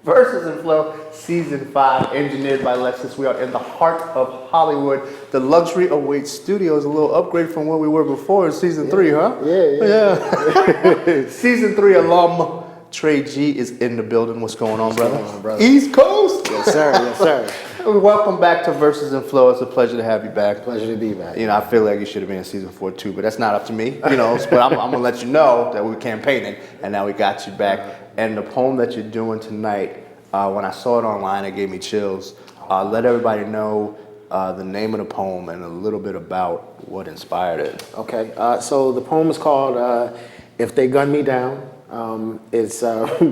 Verses and Flow, Season 5, engineered by Lexus. We are in the heart of Hollywood. The Luxury Awaits Studio is a little upgrade from where we were before in Season 3, huh? Yeah. Season 3 alum Trey G is in the building. What's going on, brother? What's going on, brother? East Coast? Yes, sir. Yes, sir. Welcome back to Verses and Flow. It's a pleasure to have you back. Pleasure to be back. You know, I feel like you should have been in Season 4 too, but that's not up to me. You know, but I'm going to let you know that we were campaigning, and now we got you back. And the poem that you're doing tonight, when I saw it online, it gave me chills. Let everybody know the name of the poem and a little bit about what inspired it. Okay. So the poem is called "If They Gun Me Down." It's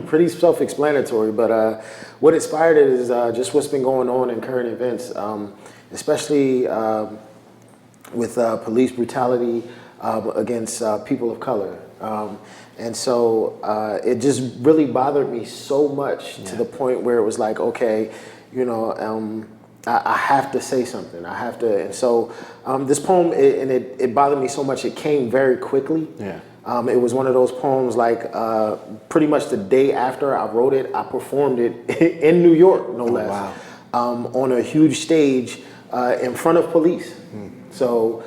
pretty self-explanatory, but what inspired it is just what's been going on in current events, especially with police brutality against people of color. And so it just really bothered me so much to the point where it was like, okay, you know, I have to say something. I have to. And so this poem, it bothered me so much, it came very quickly. Yeah. It was one of those poems like pretty much the day after I wrote it, I performed it in New York, no less. Wow. On a huge stage in front of police. So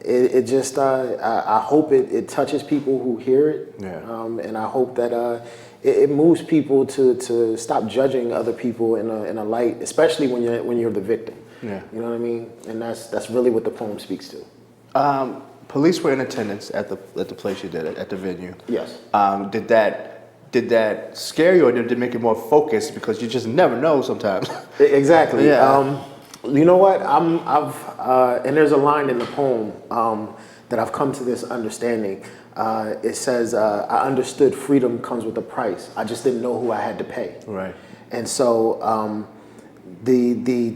it just, I hope it touches people who hear it. Yeah. And I hope that it moves people to stop judging other people in a light, especially when you're the victim. Yeah. You know what I mean? And that's really what the poem speaks to. Police were in attendance at the place you did it, at the venue. Yes. Did that scare you, or did it make it more focused, because you just never know sometimes? Exactly. Yeah. You know what? And there's a line in the poem that I've come to this understanding. It says, "I understood freedom comes with a price. I just didn't know who I had to pay." Right. And so the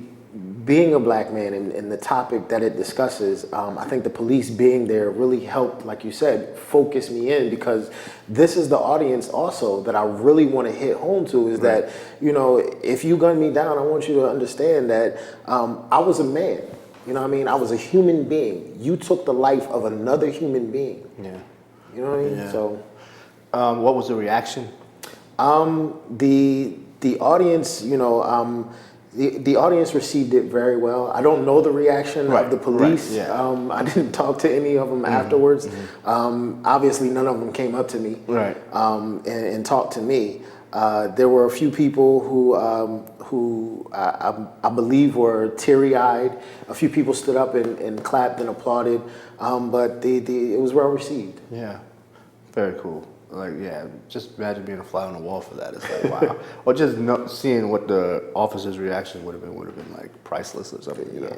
being a black man and the topic that it discusses, I think the police being there really helped, like you said, focus me in, because this is the audience also that I really want to hit home to, is that, you know, if you gun me down, I want you to understand that I was a man. You know what I mean? I was a human being. You took the life of another human being. Yeah. You know what I mean? Yeah. So what was the reaction? The audience, you know, the audience received it very well. I don't know the reaction of the police. Right. Yeah. I didn't talk to any of them afterwards. Obviously, none of them came up to me and talked to me. There were a few people who I believe were teary-eyed. A few people stood up and clapped and applauded, but it was well received. Yeah. Very cool. Like, yeah, just imagine being a fly on the wall for that. It's like, wow. Or just seeing what the officer's reaction would have been like priceless or something, you know.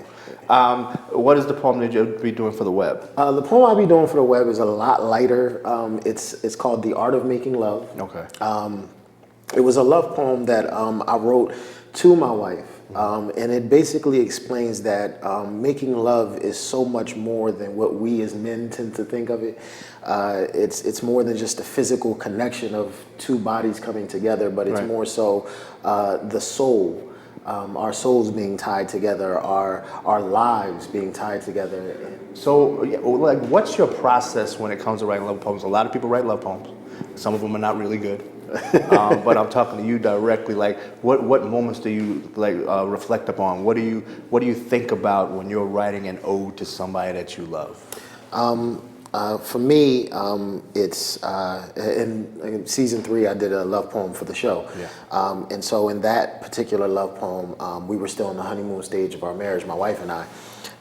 What is the poem that you'll be doing for the web? The poem I'll be doing for the web is a lot lighter. It's called "The Art of Making Love." Okay. It was a love poem that I wrote to my wife. And it basically explains that making love is so much more than what we as men tend to think of it. It's more than just a physical connection of two bodies coming together, but it's more so the soul, our souls being tied together, our lives being tied together. So, like, what's your process when it comes to writing love poems? A lot of people write love poems. Some of them are not really good. But I'm talking to you directly. Like, what moments do you reflect upon? What do you think about when you're writing an ode to somebody that you love? For me, it's in season 3. I did a love poem for the show, and so in that particular love poem, we were still in the honeymoon stage of our marriage, my wife and I.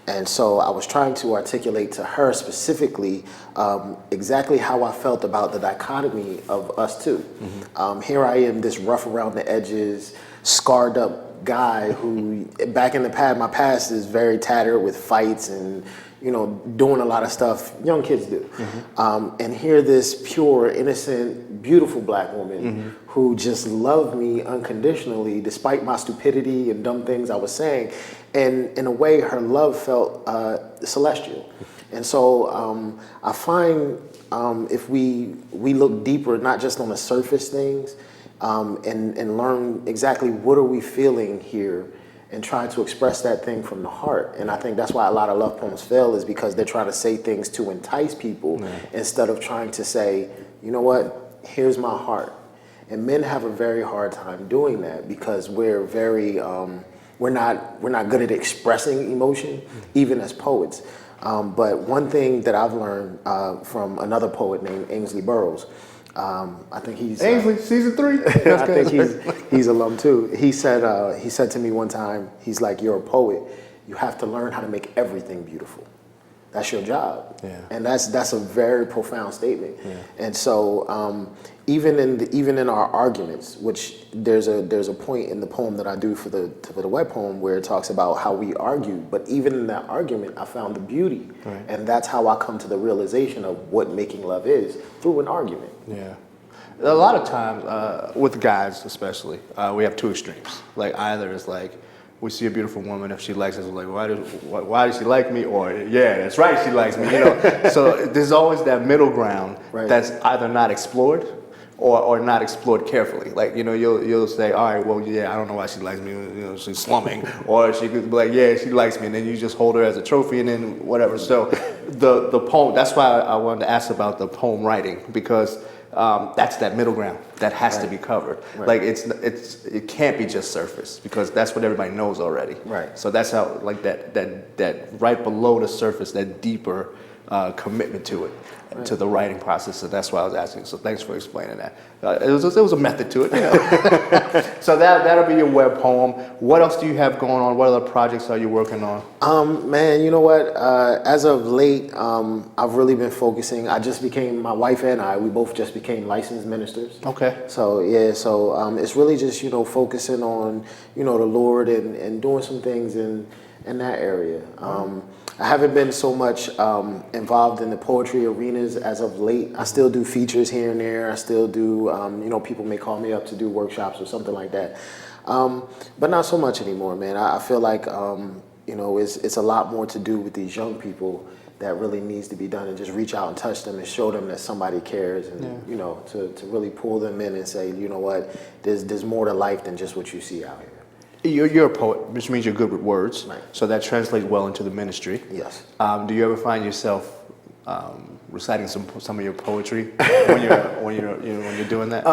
And so I was trying to articulate to her specifically exactly how I felt about the dichotomy of us two. Here I am, this rough around the edges, scarred up guy who, back in the past, my past is very tattered with fights and, you know, doing a lot of stuff young kids do. And here this pure, innocent, beautiful black woman who just loved me unconditionally despite my stupidity and dumb things I was saying. And in a way, her love felt celestial. And so I find if we look deeper, not just on the surface things, and learn exactly what are we feeling here, and try to express that thing from the heart. And I think that's why a lot of love poems fail, is because they're trying to say things to entice people instead of trying to say, you know what, here's my heart. And men have a very hard time doing that because we're very, we're not good at expressing emotion, even as poets. But one thing that I've learned from another poet named Ainsley Burroughs, I think he's Ainsley, season 3. I think he's alum too. He said to me one time, he's like, "You're a poet. You have to learn how to make everything beautiful. That's your job." Yeah. And that's a very profound statement. Yeah. And so even in our arguments, which there's a point in the poem that I do for the web poem where it talks about how we argue, but even in that argument I found the beauty. Right. And that's how I come to the realization of what making love is, through an argument. Yeah. A lot of times with guys especially, we have two extremes. Like either it's like we see a beautiful woman, if she likes us, we're like, why does she like me? Or, yeah, that's right, she likes me, you know. So there's always that middle ground. Right. That's either not explored or not explored carefully. Like, you know, you'll say, all right, well, yeah, I don't know why she likes me, you know, she's slumming. Or she could be like, yeah, she likes me, and then you just hold her as a trophy and then whatever. So the poem, that's why I wanted to ask about the poem writing, because that's that middle ground that has to be covered. Right. Like it can't be just surface, because that's what everybody knows already. Right. So that's how, like that right below the surface, that deeper commitment to it, to the writing process. So that's why I was asking. So thanks for explaining that. It was a method to it. You know? So that'll be your web poem. What else do you have going on? What other projects are you working on? Man, you know what? As of late, I've really been focusing. My wife and I, we both just became licensed ministers. Okay. So yeah, it's really just, you know, focusing on, you know, the Lord and doing some things in that area. I haven't been so much involved in the poetry arenas as of late. I still do features here and there. I still do, you know, people may call me up to do workshops or something like that. But not so much anymore, man. I feel like, you know, it's a lot more to do with these young people that really needs to be done, and just reach out and touch them and show them that somebody cares, and you know, to really pull them in and say, you know what, there's more to life than just what you see out here. You're a poet, which means you're good with words, right. So that translates well into the ministry. Yes. Do you ever find yourself reciting some of your poetry when you're doing that?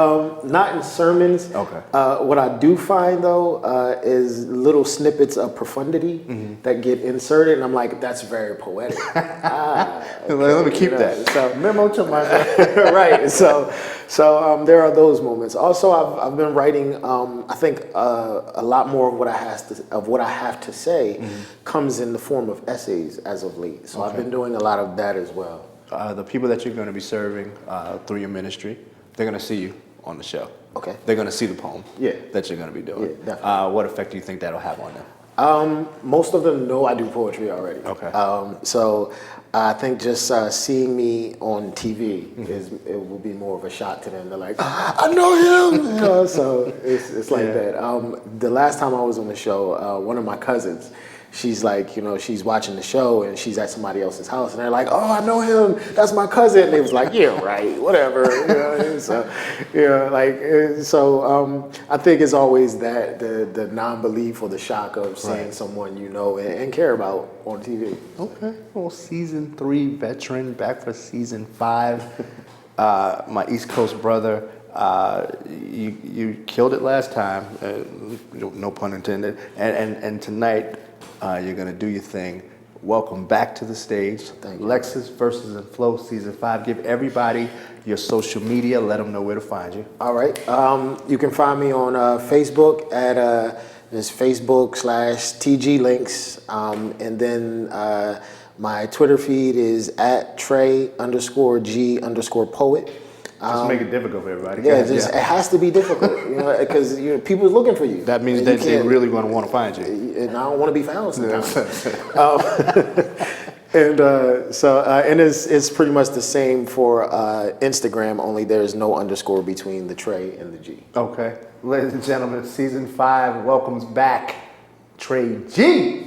Not in sermons. Okay. What I do find though is little snippets of profundity that get inserted, and I'm like, that's very poetic. Okay, let me keep that. So memo to myself. Right. So there are those moments. Also, I've been writing. I think a lot more of what I have to say comes in the form of essays as of late. So I've been doing a lot of that as well. The people that you're going to be serving through your ministry, they're going to see you on the show. Okay. They're going to see the poem that you're going to be doing. Yeah, definitely. What effect do you think that'll have on them? Most of them know I do poetry already. Okay. So I think just seeing me on TV it will be more of a shock to them. They're like, I know him. You know, so it's like that. The last time I was on the show, one of my cousins, she's like, you know, she's watching the show and she's at somebody else's house, and they're like, oh, I know him. That's my cousin. And they was like, yeah, right, whatever. You know, so, yeah, like, so I think it's always that the non-belief or the shock of seeing someone you know and care about on TV. Okay. Well, season 3 veteran, back for season 5. My East Coast brother. You killed it last time. No pun intended. And tonight. You're going to do your thing. Welcome back to the stage. Thank you. Lexus Verses And Flow, Season 5. Give everybody your social media. Let them know where to find you. All right. You can find me on Facebook at this Facebook/TG Links. And then my Twitter feed is at Trey_G_poet. Just make it difficult for everybody. Yeah, it has to be difficult, you know, because people are looking for you. That means that they're really going to want to find you. And I don't want to be found sometimes. And it's pretty much the same for Instagram, only there's no underscore between the Trey and the G. Okay. Ladies and gentlemen, season 5 welcomes back Trey G.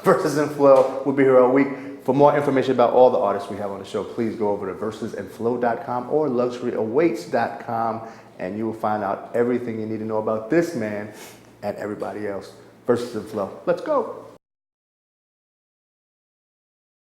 Verses and Flow. We'll be here all week. For more information about all the artists we have on the show, please go over to versesandflow.com or luxuryawaits.com, and you will find out everything you need to know about this man and everybody else. Verses and Flow. Let's go.